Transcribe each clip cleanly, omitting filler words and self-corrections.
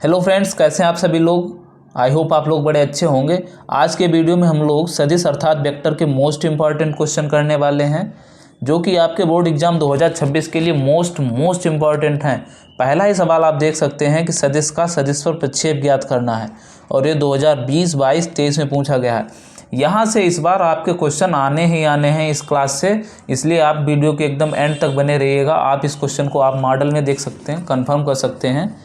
Hello friends, कैसे हैं आप सभी लोग। आई होप आप लोग बड़े अच्छे होंगे। आज के वीडियो में हम लोग सदिश अर्थात वेक्टर के मोस्ट इंपॉर्टेंट क्वेश्चन करने वाले हैं, जो कि आपके बोर्ड एग्जाम 2026 के लिए मोस्ट इंपॉर्टेंट हैं। पहला ही सवाल आप देख सकते हैं कि सदिश का सदिश पर प्रक्षेप ज्ञात करना है, और ये 2020, 22, 23 में पूछा गया है। यहाँ से इस बार आपके क्वेश्चन आने ही आने हैं इस क्लास से, इसलिए आप वीडियो के एकदम एंड तक बने रहिएगा। आप इस क्वेश्चन को आप मॉडल में देख सकते हैं, कंफर्म कर सकते हैं।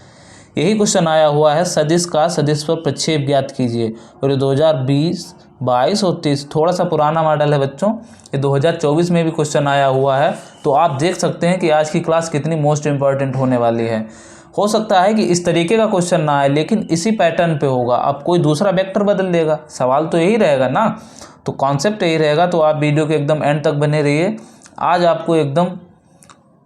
यही क्वेश्चन आया हुआ है, सदिश का सदिश पर प्रक्षेप ज्ञात कीजिए। और ये 2020, 22 और 23 थोड़ा सा पुराना मॉडल है बच्चों। ये 2024 में भी क्वेश्चन आया हुआ है, तो आप देख सकते हैं कि आज की क्लास कितनी मोस्ट इंपॉर्टेंट होने वाली है। हो सकता है कि इस तरीके का क्वेश्चन ना आए, लेकिन इसी पैटर्न पे होगा। अब कोई दूसरा वेक्टर बदल देगा, सवाल तो यही रहेगा ना, तो कॉन्सेप्ट यही रहेगा। तो आप वीडियो के एकदम एंड तक बने रहिए। आज आपको एकदम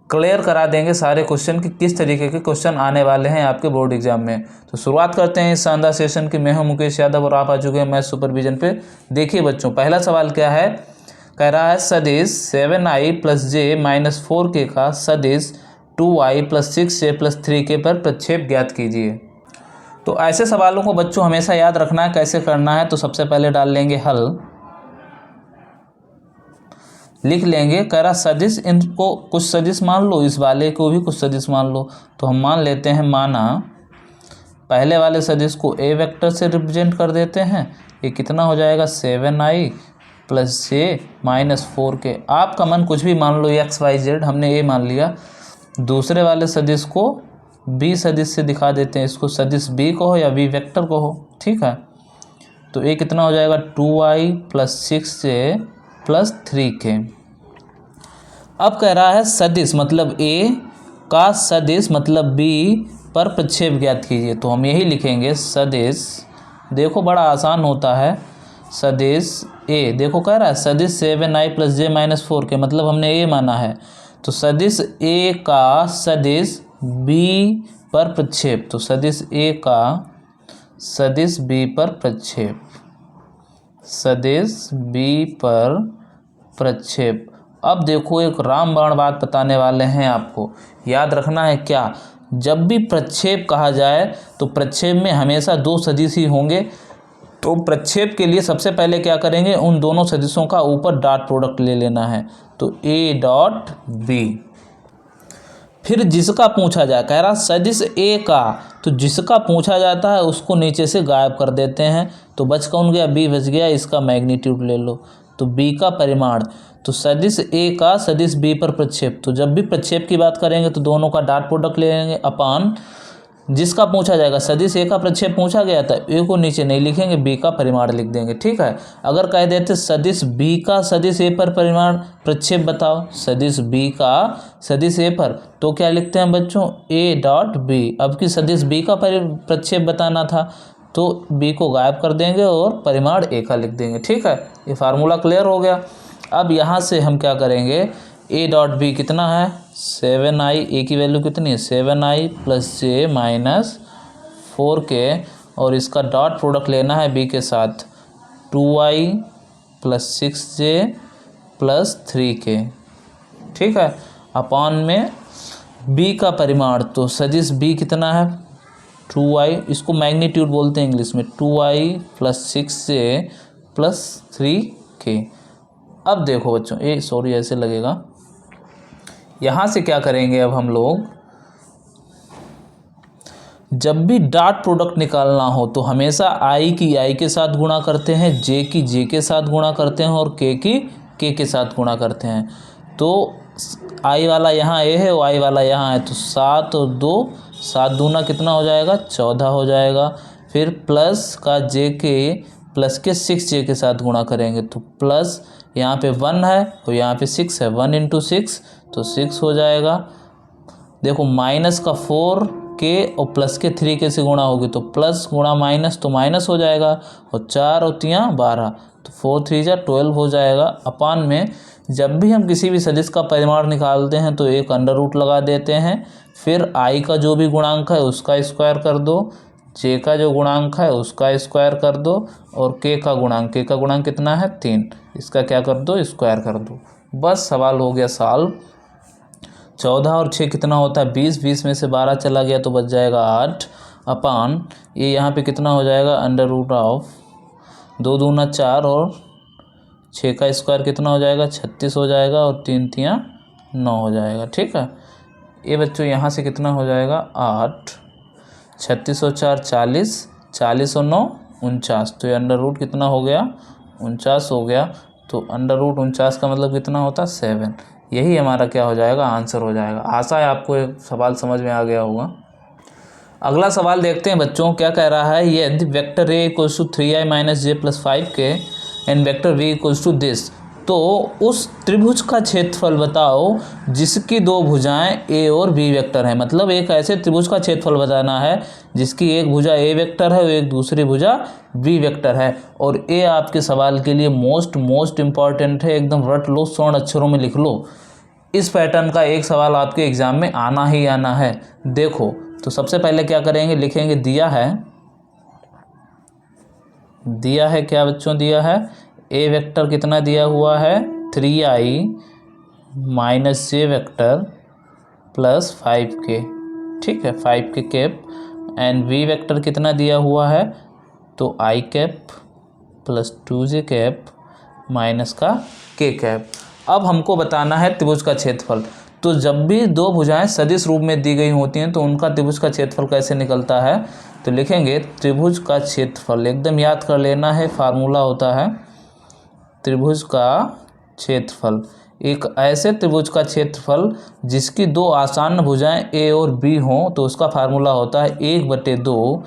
क्लियर करा देंगे सारे क्वेश्चन कि किस तरीके के क्वेश्चन आने वाले हैं आपके बोर्ड एग्जाम में। तो शुरुआत करते हैं इस शानदार सेशन की। मैं हूं मुकेश यादव और आप आ चुके हैं मैथ सुपरविजन पे। देखिए बच्चों, पहला सवाल क्या है, कह रहा है सदिश 7i + j - 4k का सदिश 2i + 6j + 3k पर प्रक्षेप ज्ञात कीजिए। तो ऐसे सवालों को बच्चों हमेशा याद रखना है कैसे करना है। तो सबसे पहले डाल लेंगे हल, लिख लेंगे। कह रहा सदिश, इनको कुछ सदिश मान लो, इस वाले को भी कुछ सदिश मान लो। तो हम मान लेते हैं, माना पहले वाले सदिश को ए वेक्टर से रिप्रेजेंट कर देते हैं। ये कितना हो जाएगा, 7i + j - 4k। आपका मन कुछ भी मान लो, x y z, हमने ए मान लिया। दूसरे वाले सदिश को बी सदिश से दिखा देते हैं, इसको सदिश बी कहो या बी वेक्टर कहो, ठीक है। तो ये कितना हो जाएगा, 2i + 6j + 3k। अब कह रहा है सदिश मतलब ए का सदिश मतलब बी पर प्रक्षेप ज्ञात कीजिए। तो हम यही लिखेंगे, सदिश, देखो बड़ा आसान होता है। सदिश ए, देखो कह रहा है सदिश 7i + j - 4k, मतलब हमने ए माना है। तो सदिश ए का सदिश बी पर प्रक्षेप, तो सदिश ए का सदिश बी पर प्रक्षेप, सदिश बी पर प्रक्षेप। अब देखो, एक रामबाण बात बताने वाले हैं आपको, याद रखना है क्या, जब भी प्रक्षेप कहा जाए तो प्रक्षेप में हमेशा दो सदिश ही होंगे। तो प्रक्षेप के लिए सबसे पहले क्या करेंगे, उन दोनों सदिशों का ऊपर डॉट प्रोडक्ट ले लेना है। तो a डॉट बी, फिर जिसका पूछा जाए, कह रहा सदिश ए का, तो जिसका पूछा जाता है उसको नीचे से गायब कर देते हैं। तो बच कौन गया, बी बच गया। इसका मैग्नीट्यूड ले लो, तो बी का परिमाण। तो सदिश ए का सदिश बी पर प्रक्षेप, तो जब भी प्रक्षेप की बात करेंगे तो दोनों का डॉट प्रोडक्ट ले लेंगे, अपान जिसका पूछा जाएगा। सदिश ए का प्रक्षेप पूछा गया था, ए को नीचे नहीं लिखेंगे, बी का परिमाण लिख देंगे, ठीक है। अगर कह देते सदिश बी का सदिश ए पर परिमाण प्रक्षेप बताओ, सदिश बी का सदिश ए पर, तो क्या लिखते हैं बच्चों, ए डॉट बी। अब कि सदिश बी का प्रक्षेप बताना था, तो बी को गायब कर देंगे और परिमाण ए का लिख देंगे, ठीक है। ये फार्मूला क्लियर हो गया। अब यहाँ से हम क्या करेंगे, ए डॉट बी कितना है, 7i, ए की वैल्यू कितनी है, 7i + j - 4k, और इसका डॉट प्रोडक्ट लेना है बी के साथ, 2i + 6j + 3k, ठीक है, अपान में बी का परिमाण। तो सदिश बी कितना है, 2i, इसको मैग्नीट्यूड बोलते हैं इंग्लिश में, 2i + 6j + 3k। अब देखो बच्चों, ऐसे लगेगा। यहाँ से क्या करेंगे, अब हम लोग जब भी डॉट प्रोडक्ट निकालना हो तो हमेशा आई की आई के साथ गुणा करते हैं, जे की जे के साथ गुणा करते हैं, और के की के के साथ गुणा करते हैं। तो आई वाला यहाँ ए है और आई वाला यहाँ है, तो 7 और 2, 7 दूना कितना हो जाएगा, 14 हो जाएगा। फिर प्लस का जे के, प्लस के 6j के साथ गुणा करेंगे, तो प्लस यहाँ पे 1 है और यहाँ पे 6 है, 1 × 6, तो 6 हो जाएगा। देखो माइनस का 4k और प्लस के 3k से गुणा होगी, तो प्लस गुणा माइनस तो माइनस हो जाएगा, और 4 और 3 12, तो 4 3 जा 12 हो जाएगा। अपान में जब भी हम किसी भी सदिश का परिमाण निकालते हैं तो एक अंडर रूट लगा देते हैं, फिर आई का जो भी गुणांक है उसका स्क्वायर कर दो, जे का जो गुणांक है उसका स्क्वायर कर दो, और के का गुणांक कितना है, 3, इसका क्या कर दो, स्क्वायर कर दो। बस सवाल हो गया सॉल्व। 14 और 6 कितना होता है, 20, 20 में से 12 चला गया तो बच जाएगा 8, अपान ये यहाँ पे कितना हो जाएगा अंडर रूट ऑफ 2 दूना 4 और 6 का स्क्वायर कितना हो जाएगा 36 हो जाएगा और 3 तियाँ 9 हो जाएगा। ठीक है, ये बच्चों यहाँ से कितना हो जाएगा 8, 36 और 4 40, 40 और 9 49, तो ये अंडर रूट कितना हो गया 49 हो गया। तो अंडर रूट 49 का मतलब कितना होता है 7। यही हमारा क्या हो जाएगा आंसर हो जाएगा। आशा है आपको ये सवाल समझ में आ गया होगा। अगला सवाल देखते हैं बच्चों, क्या कह रहा है, यदि vector A equals to 3i minus J plus 5k and vector V equals to this, तो उस त्रिभुज का क्षेत्रफल बताओ जिसकी दो भुजाएं ए और बी वेक्टर हैं। मतलब एक ऐसे त्रिभुज का क्षेत्रफल बताना है जिसकी एक भुजा ए वेक्टर है और एक दूसरी भुजा बी वेक्टर है। और ए आपके सवाल के लिए मोस्ट इम्पॉर्टेंट है, एकदम रट लो, स्वर्ण अक्षरों में लिख लो। इस पैटर्न का एक सवाल आपके एग्जाम में आना ही आना है। देखो, तो सबसे पहले क्या करेंगे, लिखेंगे दिया है क्या बच्चों, दिया है ए वेक्टर कितना दिया हुआ है 3i माइनस जे वेक्टर प्लस 5k। ठीक है, 5k cap and V vector कितना दिया हुआ है, तो i cap plus 2j cap minus का k कैप। अब हमको बताना है त्रिभुज का क्षेत्रफल। तो जब भी दो भुजाएं सदिश रूप में दी गई होती हैं तो उनका त्रिभुज का क्षेत्रफल कैसे निकलता है, तो लिखेंगे त्रिभुज का क्षेत्रफल, एकदम याद कर लेना है, फार्मूला होता है त्रिभुज का क्षेत्रफल। एक ऐसे त्रिभुज का क्षेत्रफल जिसकी दो आसान भुजाएं ए और बी हों तो उसका फार्मूला होता है 1/2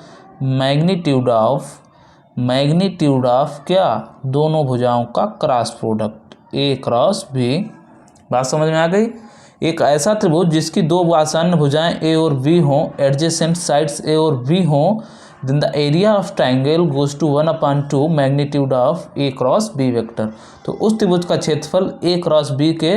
मैग्नीट्यूड ऑफ क्या, दोनों भुजाओं का क्रॉस प्रोडक्ट, ए क्रॉस बी। बात समझ में आ गई। एक ऐसा त्रिभुज जिसकी दो आसान भुजाएं ए और बी हों, एडजेसेंट साइड्स ए और बी हों, then the area of triangle goes to 1/2 magnitude of A cross B vector. तो उस त्रिभुज का क्षेत्रफल ए क्रॉस बी के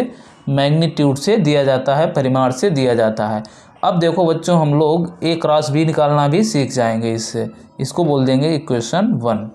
मैग्नीट्यूड से दिया जाता है, परिमाण से दिया जाता है। अब देखो बच्चों, हम लोग ए क्रॉस बी निकालना भी सीख जाएंगे इससे, इसको बोल देंगे इक्वेशन 1।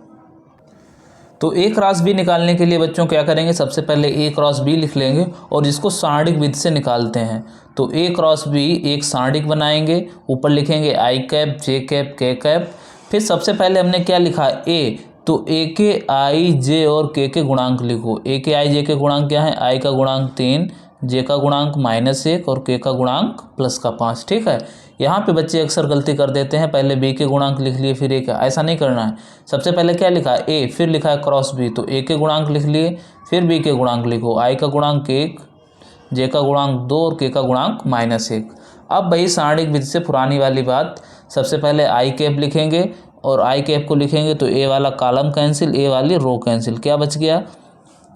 तो ए क्रॉस बी निकालने के लिए बच्चों क्या करेंगे, सबसे पहले ए क्रॉस बी लिख लेंगे और इसको सारणिक विधि से निकालते हैं। तो ए क्रॉस बी एक सारणिक बनाएंगे, ऊपर लिखेंगे आई कैप जे कैप के कैप। फिर सबसे पहले हमने क्या लिखा ए, तो ए के आई जे और के गुणांक लिखो। ए के आई जे के गुणांक क्या है, आई का गुणांक 3, जे का गुणांक -1 और के का गुणांक +5। ठीक है, यहाँ पे बच्चे अक्सर गलती कर देते हैं, पहले बी के गुणांक लिख लिए फिर ए का, ऐसा नहीं करना है। सबसे पहले क्या लिखा ए, फिर लिखा है क्रॉस बी, तो ए के गुणांक लिख लिए फिर बी के गुणांक लिखो। आई का गुणांक 1, जे का गुणांक 2 और के का गुणांक -1। अब वही सारणिक विधि से पुरानी वाली बात, सबसे पहले आई कैप लिखेंगे और आई कैप को लिखेंगे तो ए वाला कॉलम कैंसिल, ए वाली रो कैंसिल। क्या बच गया,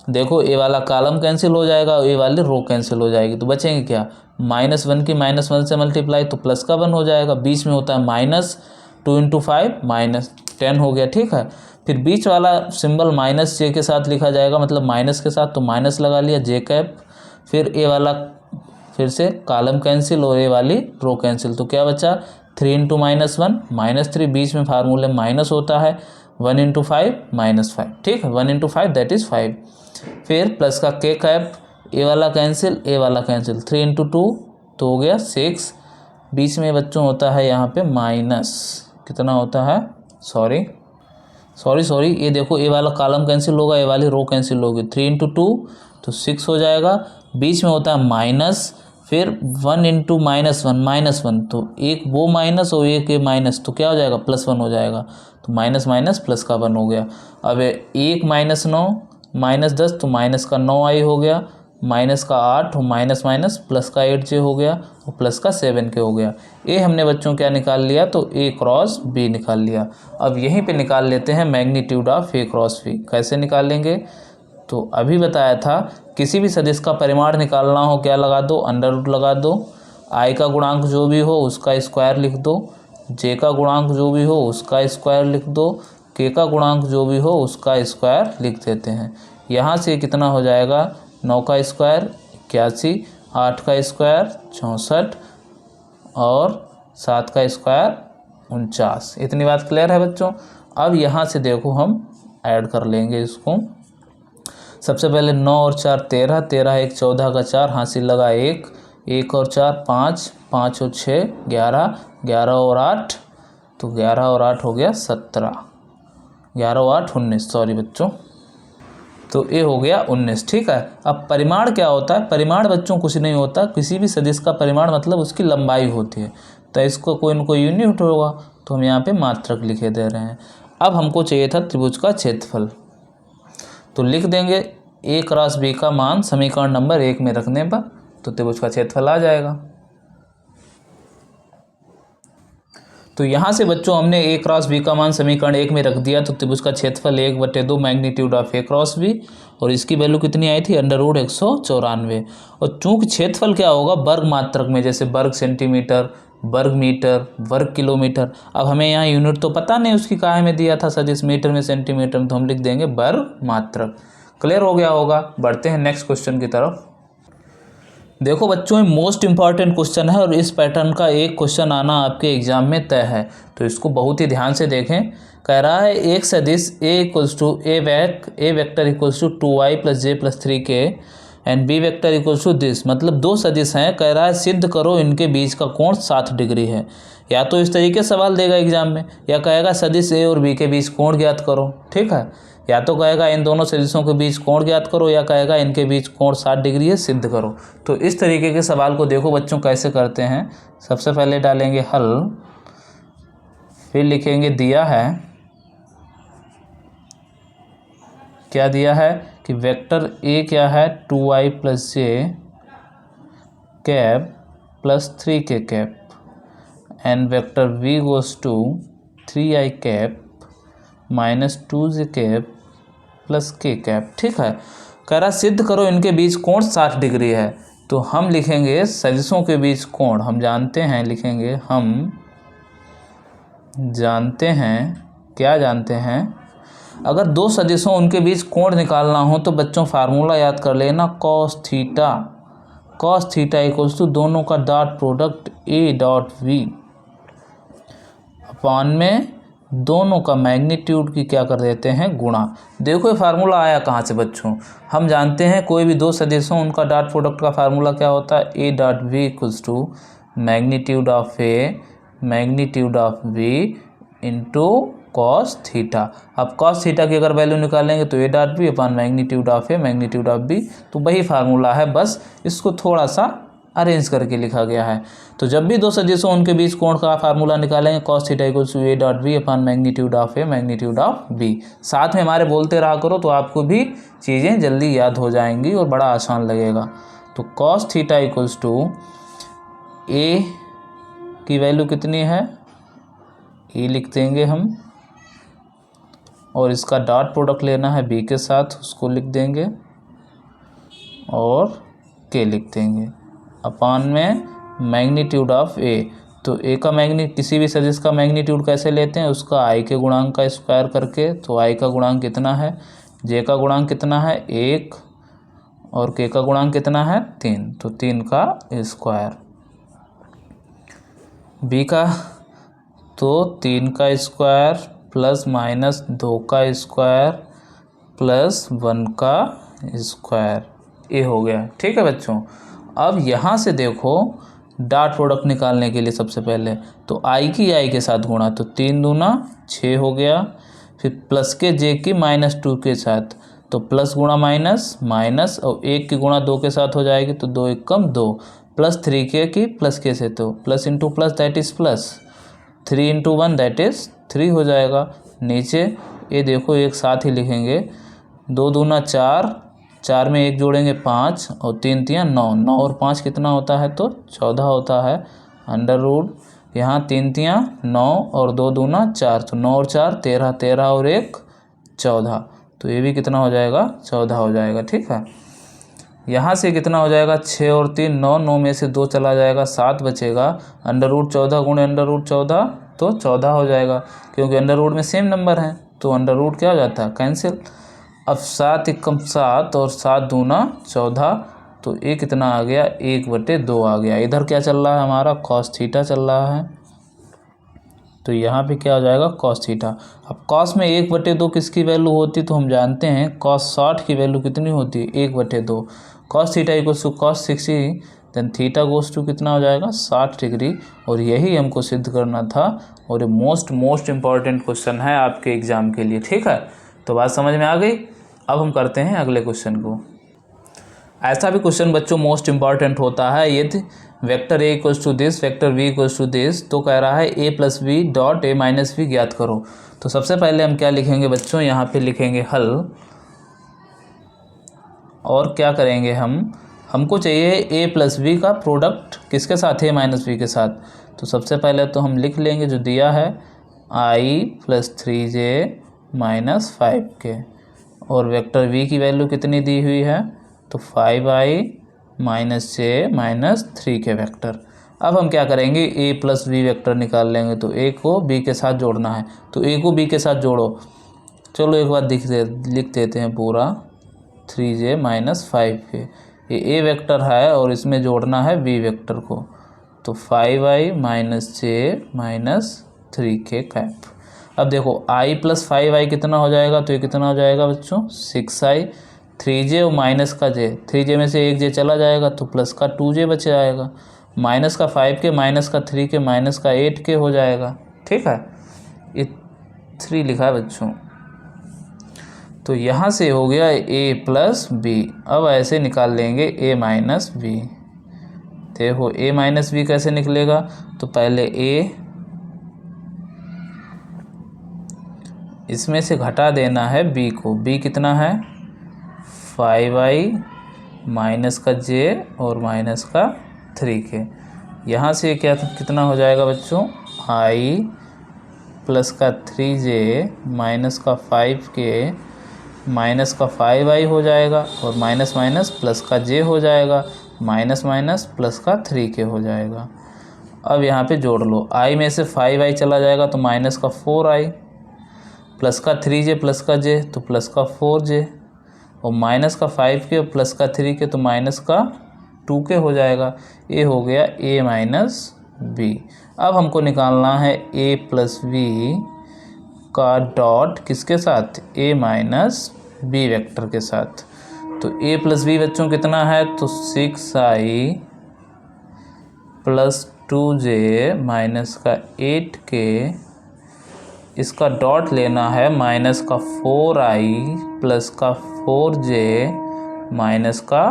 देखो ए वाला कॉलम कैंसिल हो जाएगा, ए वाली रो कैंसिल हो जाएगी, तो बचेंगे क्या, -1 की -1 से मल्टीप्लाई तो प्लस का 1 हो जाएगा, बीच में होता है -2 × 5 -10 हो गया। ठीक है, फिर बीच वाला सिंबल -j के साथ लिखा जाएगा, मतलब माइनस के साथ, तो माइनस लगा लिया जे कैप, फिर ए वाला फिर से कॉलम कैंसिल और ए वाली रो कैंसिल, तो क्या बचा 3 × -1 -3, बीच में फार्मूले माइनस होता है, 1 × 5 -5। ठीक है, 1 × 5 दैट इज़ 5। फिर प्लस का के कैप, ए वाला कैंसिल ए वाला कैंसिल, 3 × 2 तो हो गया 6, बीच में बच्चों होता है यहाँ पे माइनस, कितना होता है, सॉरी ये देखो ए वाला कॉलम कैंसिल होगा, ए वाली रो कैंसिल होगी, 3 × 2 तो 6 हो जाएगा, बीच में होता है माइनस, फिर 1 × -1 तो एक वो माइनस और एक ये माइनस, तो क्या हो जाएगा +1 हो जाएगा, तो माइनस प्लस का 1 हो गया। अब 1 -9 -10 तो माइनस का 9 आई हो गया, माइनस का 8 माइनस प्लस का 8j हो गया और प्लस का 7k हो गया। ए हमने बच्चों क्या निकाल लिया, तो ए क्रॉस बी निकाल लिया। अब यहीं पे निकाल लेते हैं magnitude of A cross B. कैसे निकालेंगे, तो अभी बताया था किसी भी सदिश का परिमाण निकालना हो क्या लगा दो, अंडर रूट लगा दो, आई का गुणांक जो भी हो उसका स्क्वायर लिख दो, जे का गुणांक जो भी हो उसका स्क्वायर लिख दो, के का गुणांक जो भी हो उसका स्क्वायर लिख देते हैं। यहाँ से कितना हो जाएगा, 9 का स्क्वायर 81, 8 का स्क्वायर 64 और 7 का स्क्वायर 49। इतनी बात क्लियर है बच्चों। अब यहाँ से देखो हम ऐड कर लेंगे इसको। सबसे पहले 9 और 4 13, 13 1 14 का 4, हासिल लगा 1, 1 और 4 5, 5 और 6 11, 11 और 8 तो 11 और 8 हो गया 17, 11 और 8 19, सॉरी बच्चों, तो ये हो गया 19। ठीक है, अब परिमाण क्या होता है? परिमाण बच्चों कुछ नहीं होता, किसी भी सदिश का परिमाण मतलब उसकी लंबाई होती है, तो इसको कोई न कोई यूनिट होगा, तो हम यहाँ पे मात्रक लिखे दे रहे हैं। अब हमको चाहिए था त्रिभुज का क्षेत्रफल, तो लिख देंगे a क्रॉस b का मान समीकरण नंबर 1 में रखने पर तो त्रिभुज का क्षेत्रफल आ जाएगा। तो यहाँ से बच्चों हमने a क्रॉस b का मान समीकरण 1 में रख दिया, तो त्रिभुज का क्षेत्रफल 1/2 magnitude of a cross b, और इसकी वैल्यू कितनी आई थी? √194। और चूंकि क्षेत्रफल क्या होगा? वर्ग मात्रक में, जैसे वर्ग सेंटीमीटर, वर्ग मीटर, वर्ग किलोमीटर। अब हमें यहाँ यूनिट तो पता नहीं उसकी काहे में दिया था सदिश, मीटर में, सेंटीमीटर में, तो हम लिख देंगे वर्ग मात्रक। क्लियर हो गया होगा। बढ़ते हैं नेक्स्ट क्वेश्चन की तरफ। देखो बच्चों, ये मोस्ट इंपॉर्टेंट क्वेश्चन है और इस पैटर्न का एक क्वेश्चन आना आपके एग्जाम में तय है, तो इसको बहुत ही ध्यान से देखें। कह रहा है एक सदिश a vector equals to 2i + j + 3k and b vector equals to this, मतलब दो सदिश हैं। कह रहा है सिद्ध करो इनके बीच का कोण 60 डिग्री है। या तो इस तरीके से सवाल देगा एग्जाम में, या कहेगा सदिश a और b के बीच कोण ज्ञात करो। ठीक है, या तो कहेगा इन दोनों सदिशों के बीच कोण ज्ञात करो, या कहेगा इनके बीच कोण 60 डिग्री है, सिद्ध करो। तो इस तरीके के सवाल को देखो बच्चों कैसे करते हैं। सबसे पहले डालेंगे हल, फिर लिखेंगे दिया है, क्या दिया है कि वेक्टर a क्या है 2i + j cap + 3k cap and vector v goes to 3i cap - 2j cap + k cap. ठीक है, कह रहा सिद्ध करो इनके बीच कोण 60 डिग्री है। तो हम लिखेंगे सदिशों के बीच कोण, हम जानते हैं, लिखेंगे हम जानते हैं, क्या जानते हैं? अगर दो सदिशों उनके बीच कोण निकालना हो तो बच्चों फार्मूला याद कर लेना, cos थीटा इक्वल्स टू दोनों का डॉट प्रोडक्ट a.v अपान में दोनों का मैग्नीट्यूड की क्या कर देते हैं? गुणा। देखो ये फार्मूला आया कहाँ से बच्चों? हम जानते हैं कोई भी दो सदिशों उनका डॉट प्रोडक्ट का फार्मूला क्या होता है? a.v equals to magnitude of v into cos theta. अब कॉस थीटा की अगर वैल्यू निकालेंगे तो a.v upon magnitude of v, तो वही फार्मूला है, बस इसको थोड़ा सा अरेंज करके लिखा गया है। तो जब भी दो सदिशों उनके बीच कोण का फार्मूला निकालेंगे cos theta equals to a.v upon magnitude of v। साथ में हमारे बोलते रहा करो तो आपको भी चीज़ें जल्दी याद हो जाएंगी और बड़ा आसान लगेगा। तो cos theta equals to a की वैल्यू कितनी है? a लिख देंगे हम, और इसका डॉट प्रोडक्ट लेना है b के साथ, उसको लिख देंगे, और k लिख देंगे अपान में मैग्नीट्यूड ऑफ a। तो a का किसी भी सदिश का मैग्नीट्यूड कैसे लेते हैं? उसका i के गुणांक का स्क्वायर करके। तो i का गुणांक कितना है? j का गुणांक कितना है? 1, और k का गुणांक कितना है? 3, तो 3 का स्क्वायर। b का तो 3 का स्क्वायर प्लस माइनस 2 का स्क्वायर प्लस 1 का स्क्वायर, ये हो गया। ठीक है बच्चों, अब यहाँ से देखो डॉट प्रोडक्ट निकालने के लिए सबसे पहले तो i की i के साथ गुणा, तो 3 दूना 6 हो गया, फिर प्लस के j की -2 के साथ, तो प्लस गुणा माइनस माइनस, और 1 की गुणा 2 के साथ हो जाएगी, तो 2 × 2, प्लस 3k की प्लस के से, तो plus into plus that is plus, 3 × 1 that is 3 हो जाएगा। नीचे ये देखो एक साथ ही लिखेंगे, 2 दूना 4, 4 में 1 जोड़ेंगे 5, और 3 × 3 9, 9 और 5 कितना होता है? तो 14 होता है। अंडर रूट यहाँ 3 × 3 9 और 2 दूना 4, तो 9 और 4 13, 13 और 1 14, तो ये भी कितना हो जाएगा? 14 हो जाएगा। ठीक है, यहाँ से कितना हो जाएगा? 6 और 3 9, 9 में से 2 चला जाएगा, 7 बचेगा। अंडर रूट 14 गुणे अंडर रूट 14, तो 14 हो जाएगा, क्योंकि अंडर रूट में सेम नंबर है, तो अंडर रूट क्या हो जाता है? कैंसिल। अब 7 × 7 और 7 दूना 14, तो ये कितना आ गया? 1/2 आ गया। इधर क्या चल रहा है हमारा? cos थीटा चल रहा है, तो यहाँ पे क्या हो जाएगा? cos theta. अब cos में 1/2 किसकी वैल्यू होती है? तो हम जानते हैं cos 60 की वैल्यू कितनी होती है? 1/2। cos theta equals to cos 60 then theta goes to कितना हो जाएगा 60 डिग्री। और यही हमको सिद्ध करना था और ये मोस्ट इम्पॉर्टेंट क्वेश्चन है आपके एग्जाम के लिए। ठीक है, तो बात समझ में आ गई। अब हम करते हैं अगले क्वेश्चन को। ऐसा भी क्वेश्चन बच्चों मोस्ट इम्पॉर्टेंट होता है, यदि vector A equals to this vector B equals to this, तो कह रहा है A plus B dot A minus B ज्ञात करो। तो सबसे पहले हम क्या लिखेंगे बच्चों, यहाँ पे लिखेंगे हल। और क्या करेंगे हमको चाहिए ए प्लस बी का प्रोडक्ट किसके साथ, ए माइनस बी के साथ। तो सबसे पहले तो हम लिख लेंगे जो दिया है आई प्लस 3j माइनस 5k, और वेक्टर v की वैल्यू कितनी दी हुई है, तो 5i minus j minus 3k vector. अब हम क्या करेंगे, a प्लस बी वेक्टर निकाल लेंगे। तो a को b के साथ जोड़ना है, तो a को b के साथ जोड़ो। चलो एक बार लिख देते हैं पूरा 3j माइनस 5k, ये a वेक्टर है और इसमें जोड़ना है b वेक्टर को। तो 5i minus j minus 3k cap. अब देखो i प्लस 5i कितना हो जाएगा, तो ये कितना हो जाएगा बच्चों 6i, 3j और माइनस का j, 3j में से एक j चला जाएगा तो प्लस का 2j बच जाएगा, माइनस का 5k माइनस का 3k माइनस का 8k हो जाएगा। ठीक है, ये 3 लिखा है बच्चों। तो यहाँ से हो गया a प्लस बी। अब ऐसे निकाल लेंगे a माइनस बी। देखो a माइनस बी कैसे निकलेगा, तो पहले a इसमें से घटा देना है b को। b कितना है 5i माइनस का j और माइनस का 3k। यहाँ से क्या कितना हो जाएगा बच्चों, i प्लस का 3j माइनस का 5k माइनस का 5i हो जाएगा, और माइनस माइनस प्लस का j हो जाएगा, माइनस माइनस प्लस का 3k हो जाएगा। अब यहाँ पे जोड़ लो, i में से 5i चला जाएगा तो माइनस का 4i, प्लस का 3j प्लस का j तो प्लस का 4j, और माइनस का 5k और प्लस का 3k तो माइनस का 2k हो जाएगा। ये हो गया a माइनस बी। अब हमको निकालना है a प्लस बी का डॉट किसके साथ, a माइनस बी वेक्टर के साथ। तो a प्लस बी बच्चों कितना है, तो 6i प्लस 2j माइनस का 8k, इसका डॉट लेना है माइनस का 4i प्लस का 4j माइनस का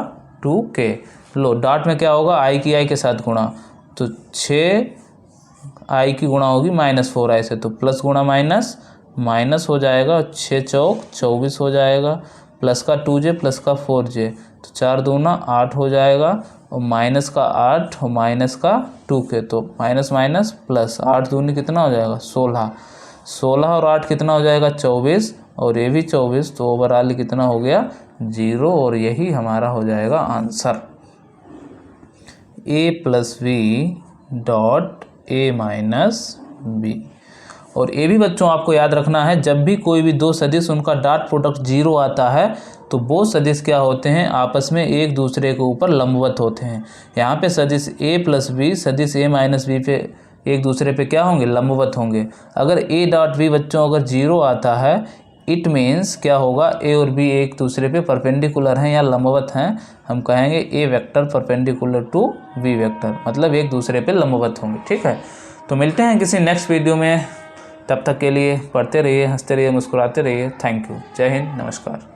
2k। लो डॉट में क्या होगा, i की i के साथ गुणा, तो 6i की गुणा होगी माइनस 4i से, तो प्लस गुणा माइनस माइनस हो जाएगा, 6 चौक 24 हो जाएगा, प्लस का 2j प्लस का 4j, तो 4 दूना 8 हो जाएगा, और माइनस का 8 और माइनस का 2k, तो माइनस माइनस प्लस, 8 दूनी कितना हो जाएगा 16, 16 और 8 कितना हो जाएगा 24, और ये भी 24, तो ओवरऑल कितना हो गया 0, और यही हमारा हो जाएगा answer a plus B dot a minus B. और ये भी बच्चों आपको याद रखना है, जब भी कोई भी दो सदिश उनका डॉट प्रोडक्ट 0 आता है तो वो सदिश क्या होते हैं, आपस में एक दूसरे के ऊपर लंबवत होते हैं। यहाँ पे सदिश a प्लस बी सदिश a माइनस बी पे एक दूसरे पे क्या होंगे, लंबवत होंगे। अगर a डॉट बी बच्चों अगर 0 आता है, इट मीन्स क्या होगा, a और b एक दूसरे पे परपेंडिकुलर हैं या लंबवत हैं। हम कहेंगे a vector perpendicular to b vector, मतलब एक दूसरे पे लंबवत होंगे। ठीक है, तो मिलते हैं किसी नेक्स्ट वीडियो में, तब तक के लिए पढ़ते रहिए, हंसते रहिए, मुस्कुराते रहिए। थैंक यू, जय हिंद, नमस्कार।